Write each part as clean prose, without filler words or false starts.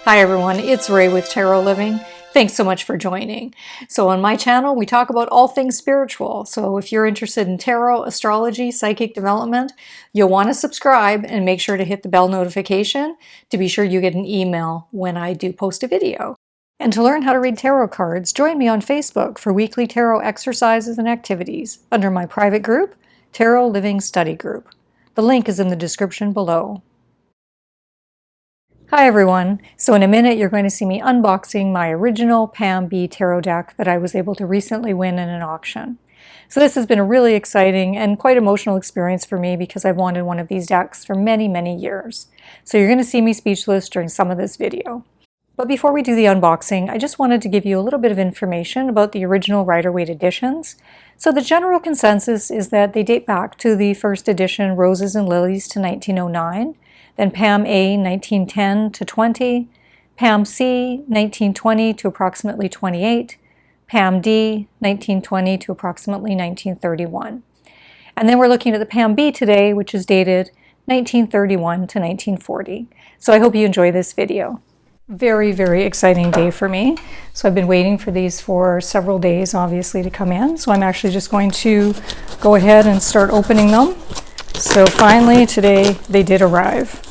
Hi everyone, it's Ray with Tarot Living. Thanks so much for joining. So on my channel, we talk about all things spiritual. So if you're interested in tarot, astrology, psychic development, you'll want to subscribe and make sure to hit the bell notification to be sure you get an email when I do post a video. And to learn how to read tarot cards, join me on Facebook for weekly tarot exercises and activities under my private group, Tarot Living Study Group. The link is in the description below. Hi everyone. So in a minute you're going to see me unboxing my original Pam B tarot deck that I was able to recently win in an auction. So this has been a really exciting and quite emotional experience for me because I've wanted one of these decks for many years. So you're going to see me speechless during some of this video. But before we do the unboxing, I just wanted to give you a little bit of information about the original Rider Waite editions. So the general consensus is that they date back to the first edition, Roses and Lilies, to 1909. Then Pam A, 1910 to 20, Pam C, 1920 to approximately 28, Pam D, 1920 to approximately 1931. And then we're looking at the Pam B today, which is dated 1931 to 1940. So I hope you enjoy this video. Very exciting day for me. So I've been waiting for these for several days, obviously, to come in. So I'm actually just going to go ahead and start opening them. So finally today they did arrive.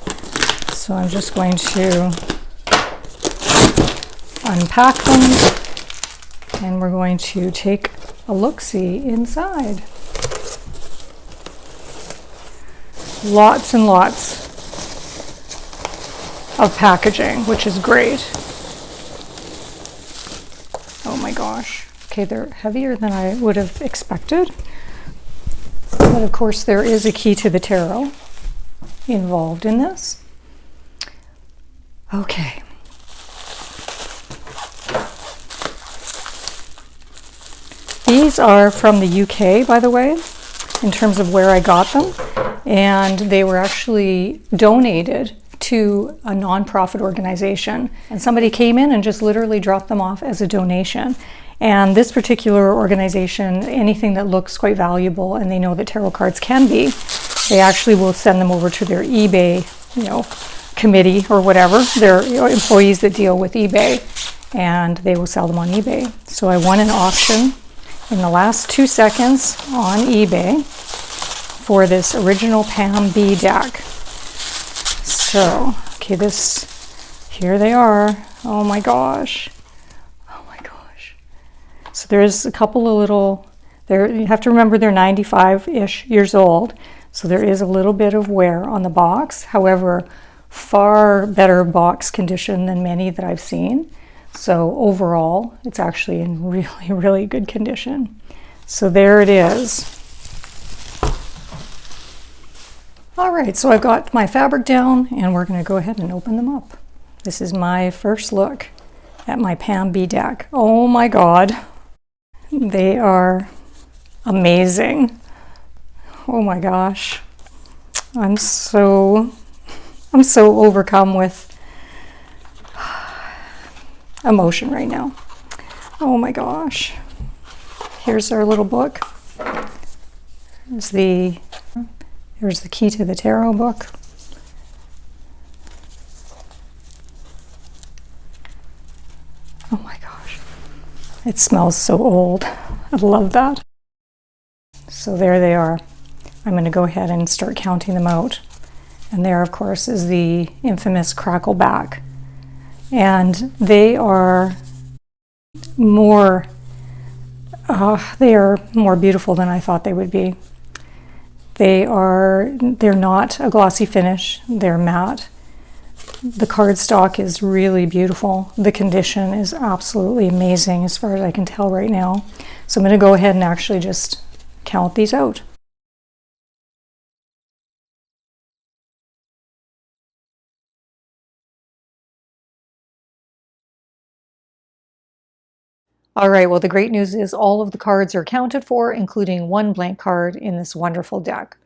So I'm just going to unpack them and we're going to take a look-see inside. Lots and lots of packaging, which is great. Oh my gosh. Okay, they're heavier than I would have expected. But of course there is a key to the tarot involved in this. Okay. These are from the UK, by the way, in terms of where I got them. And they were actually donated to a non-profit organization. And somebody came in and just literally dropped them off as a donation. And this particular organization, anything that looks quite valuable and they know that tarot cards can be, they actually will send them over to their eBay, committee or whatever, their employees that deal with eBay, and they will sell them on eBay. So I won an auction in the last 2 seconds on eBay for this original Pam B deck. So, okay, here they are. Oh my gosh. So there's a couple of little, you have to remember they're 95-ish years old, so there is a little bit of wear on the box. However, far better box condition than many that I've seen. So overall, it's actually in really good condition. So there it is. All right, so I've got my fabric down and we're going to go ahead and open them up. This is my first look at my Pam B deck. Oh my God. They are amazing. Oh my gosh. I'm so overcome with emotion right now. Oh my gosh. Here's our little book. Here's the key to the tarot book. Oh my gosh. It smells so old. I love that. So there they are. I'm going to go ahead and start counting them out. And there, of course, is the infamous crackleback. And they are more beautiful than I thought they would be. They're not a glossy finish. They're matte. The cardstock is really beautiful. The condition is absolutely amazing as far as I can tell right now. So I'm going to go ahead and actually just count these out. All right, well, the great news is all of the cards are accounted for, including one blank card in this wonderful deck.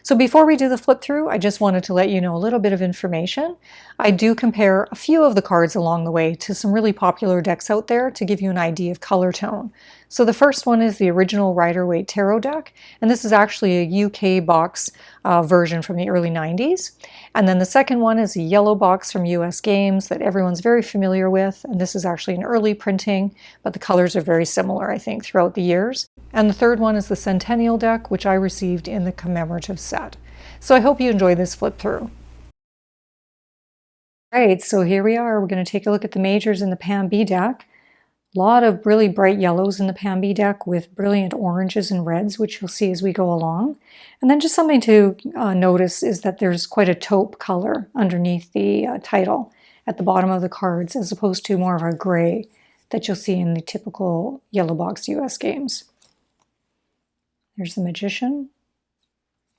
So before we do the flip through, I just wanted to let you know a little bit of information. I do compare a few of the cards along the way to some really popular decks out there to give you an idea of color tone. So the first one is the original Rider Waite Tarot deck, and this is actually a UK box version from the early 90s. And then the second one is a yellow box from US Games that everyone's very familiar with, and this is actually an early printing, but the colors are very similar, I think, throughout the years. And the third one is the Centennial deck, which I received in the commemorative set. So I hope you enjoy this flip through. Right, so here we are. We're going to take a look at the majors in the Pam B deck. A lot of really bright yellows in the Pam B deck with brilliant oranges and reds, which you'll see as we go along. And then just something to notice is that there's quite a taupe color underneath the title at the bottom of the cards, as opposed to more of a gray that you'll see in the typical yellow box US Games. There's the Magician.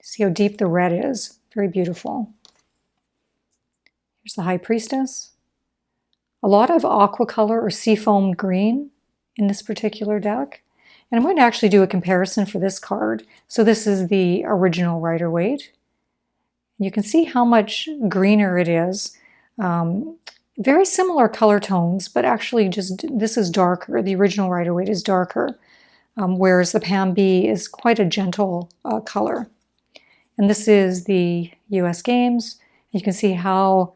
See how deep the red is. Very beautiful. Here's the High Priestess. A lot of aqua color or seafoam green in this particular deck. And I'm going to actually do a comparison for this card. So this is the original Rider Waite. You can see how much greener it is. Very similar color tones, but actually just this is darker. The original Rider Waite is darker, whereas the Pam B is quite a gentle color. And this is the US Games. You can see how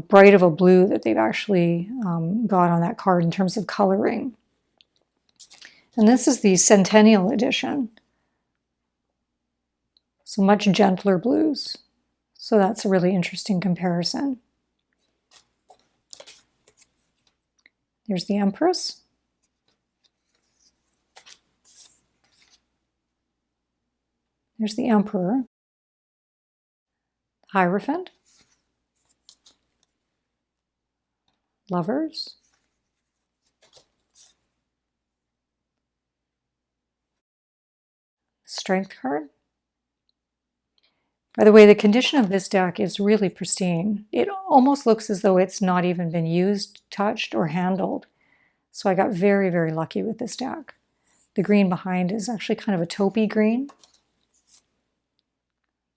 bright of a blue that they've actually got on that card in terms of coloring. And this is the Centennial edition. So much gentler blues. So that's a really interesting comparison. There's the Empress. There's the Emperor. Hierophant. Lovers. Strength card. By the way, the condition of this deck is really pristine. It almost looks as though it's not even been used, touched, or handled. So I got very, very lucky with this deck. The green behind is actually kind of a taupey green.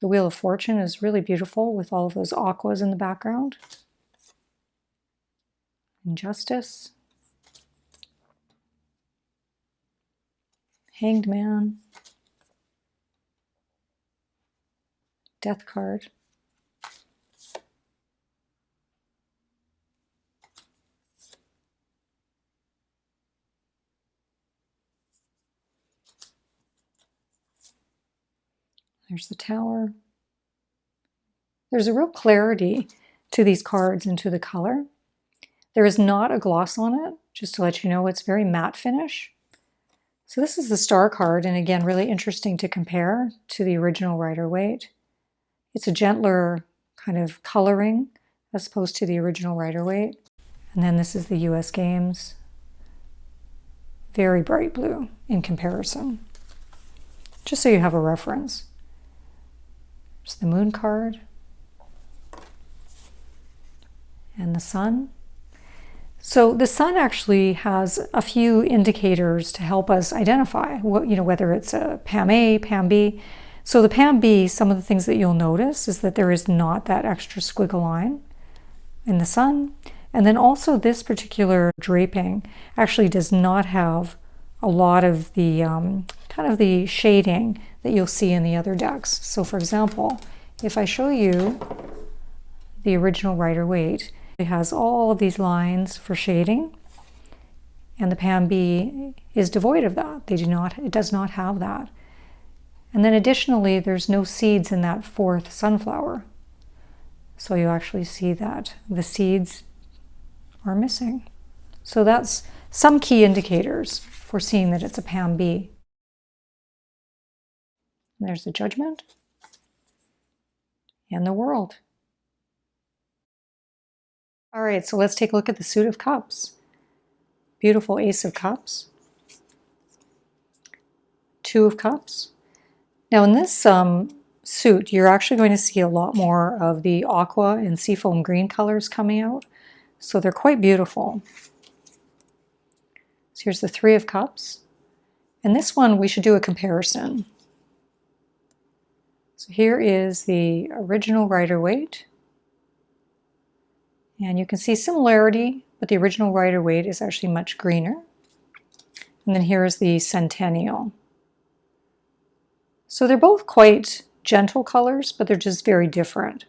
The Wheel of Fortune is really beautiful with all of those aquas in the background. Injustice. Hanged Man. Death card. There's the Tower. There's a real clarity to these cards and to the color. There is not a gloss on it, just to let you know, it's very matte finish. So this is the Star card, and again, really interesting to compare to the original Rider Waite. It's a gentler kind of coloring as opposed to the original Rider Waite. And then this is the US Games. Very bright blue in comparison. Just so you have a reference. There's the Moon card. And the Sun. So the Sun actually has a few indicators to help us identify what, whether it's a Pam A, Pam B. So the Pam B, some of the things that you'll notice is that there is not that extra squiggle line in the Sun. And then also this particular draping actually does not have a lot of the kind of the shading that you'll see in the other decks. So for example, if I show you the original Rider Waite, it has all of these lines for shading, and the Pam B is devoid of that. It does not have that. And then additionally, there's no seeds in that fourth sunflower. So you actually see that the seeds are missing. So that's some key indicators for seeing that it's a Pam B. And there's the Judgment and the World. All right, so let's take a look at the Suit of Cups. Beautiful Ace of Cups. Two of Cups. Now in this suit, you're actually going to see a lot more of the aqua and seafoam green colors coming out. So they're quite beautiful. So here's the Three of Cups. And this one, we should do a comparison. So here is the original Rider Waite. And you can see similarity, but the original Rider Waite is actually much greener. And then here's the Centennial. So they're both quite gentle colors, but they're just very different.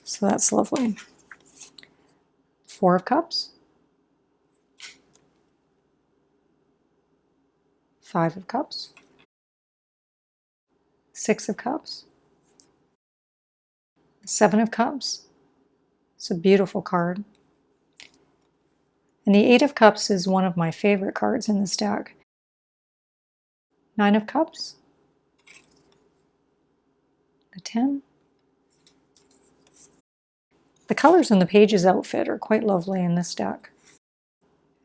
So that's lovely. 4 of Cups. 5 of Cups. 6 of Cups. 7 of Cups. It's a beautiful card. And the 8 of Cups is one of my favorite cards in this deck. 9 of Cups. The 10. The colors in the Page's outfit are quite lovely in this deck.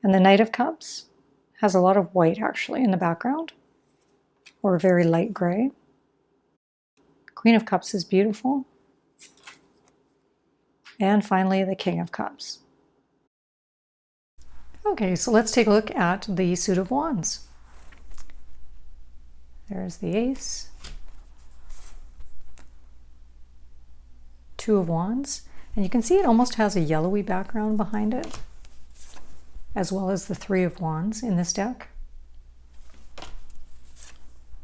And the Knight of Cups has a lot of white actually in the background, or very light gray. Queen of Cups is beautiful. And finally, the King of Cups. Okay, so let's take a look at the suit of wands. There's the Ace, 2 of wands, and you can see it almost has a yellowy background behind it, as well as the 3 of wands in this deck.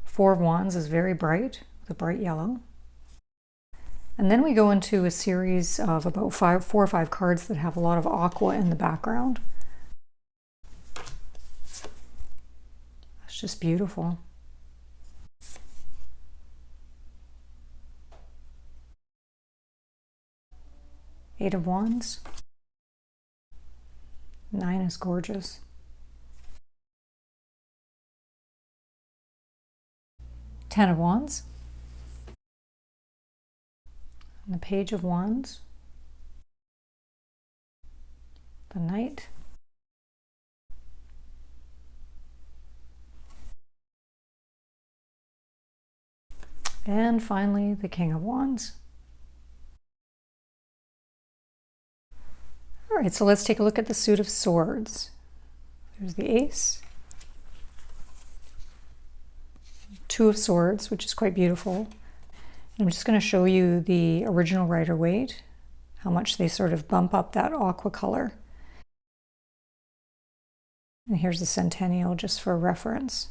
4 of wands is very bright, with a bright yellow. And then we go into a series of about 4 or 5 cards that have a lot of aqua in the background. It's just beautiful. Eight of wands. 9 is gorgeous. 10 of wands. And the Page of wands. The Knight. And finally, the King of wands. All right, so let's take a look at the suit of swords. There's the Ace. 2 of swords, which is quite beautiful. I'm just going to show you the original Rider Waite, how much they sort of bump up that aqua color. And here's the Centennial just for reference.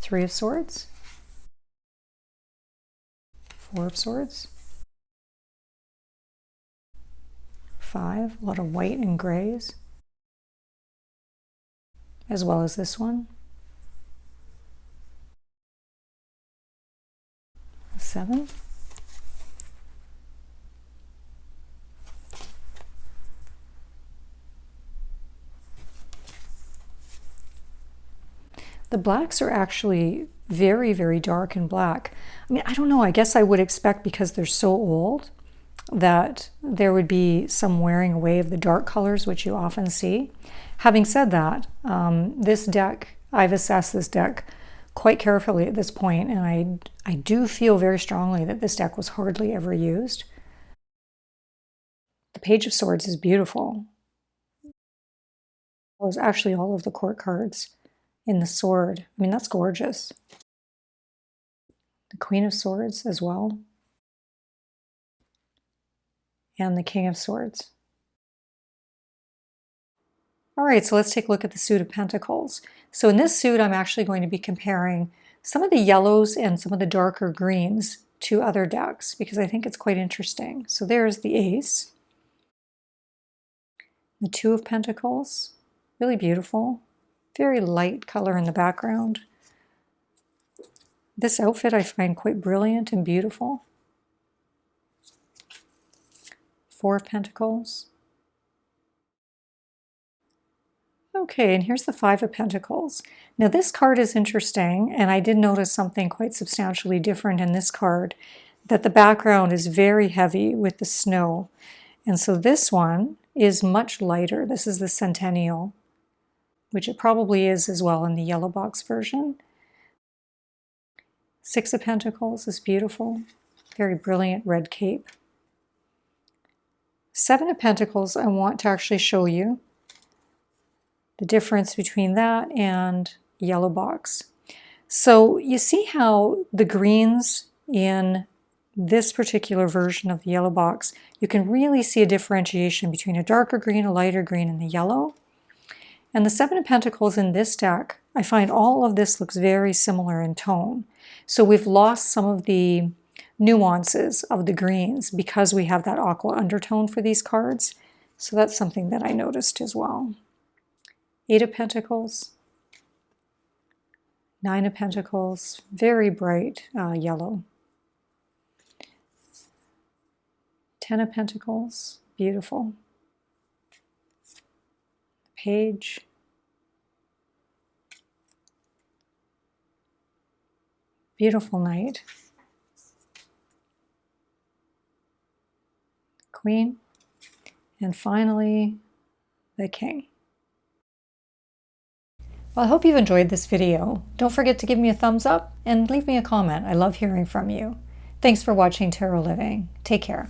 3 of swords. 4 of swords. 5, a lot of white and grays, as well as this one. 7. The blacks are actually very, very dark and black. I mean, I don't know, I guess I would expect because they're so old that there would be some wearing away of the dark colors, which you often see. Having said that, this deck, I've assessed this deck quite carefully at this point, and I do feel very strongly that this deck was hardly ever used. The Page of Swords is beautiful. Well, it's actually all of the court cards in the sword. I mean, that's gorgeous. The Queen of Swords as well. And the King of Swords. All right, so let's take a look at the suit of Pentacles. So in this suit, I'm actually going to be comparing some of the yellows and some of the darker greens to other decks because I think it's quite interesting. So there's the Ace. The 2 of Pentacles, really beautiful. Very light color in the background. This outfit I find quite brilliant and beautiful. 4 of Pentacles. Okay, and here's the 5 of Pentacles. Now this card is interesting, and I did notice something quite substantially different in this card, that the background is very heavy with the snow. And so this one is much lighter. This is the Centennial, which it probably is as well in the yellow box version. 6 of Pentacles is beautiful, very brilliant red cape. 7 of Pentacles, I want to actually show you the difference between that and yellow box. So you see how the greens in this particular version of the yellow box, you can really see a differentiation between a darker green, a lighter green, and the yellow. And the Seven of Pentacles in this deck, I find all of this looks very similar in tone. So we've lost some of the nuances of the greens because we have that aqua undertone for these cards. So that's something that I noticed as well. Eight of Pentacles, Nine of Pentacles, very bright yellow. 10 of Pentacles, beautiful. Page. Beautiful Knight. Queen. And finally, the King. Well, I hope you've enjoyed this video. Don't forget to give me a thumbs up and leave me a comment. I love hearing from you. Thanks for watching Tarot Living. Take care.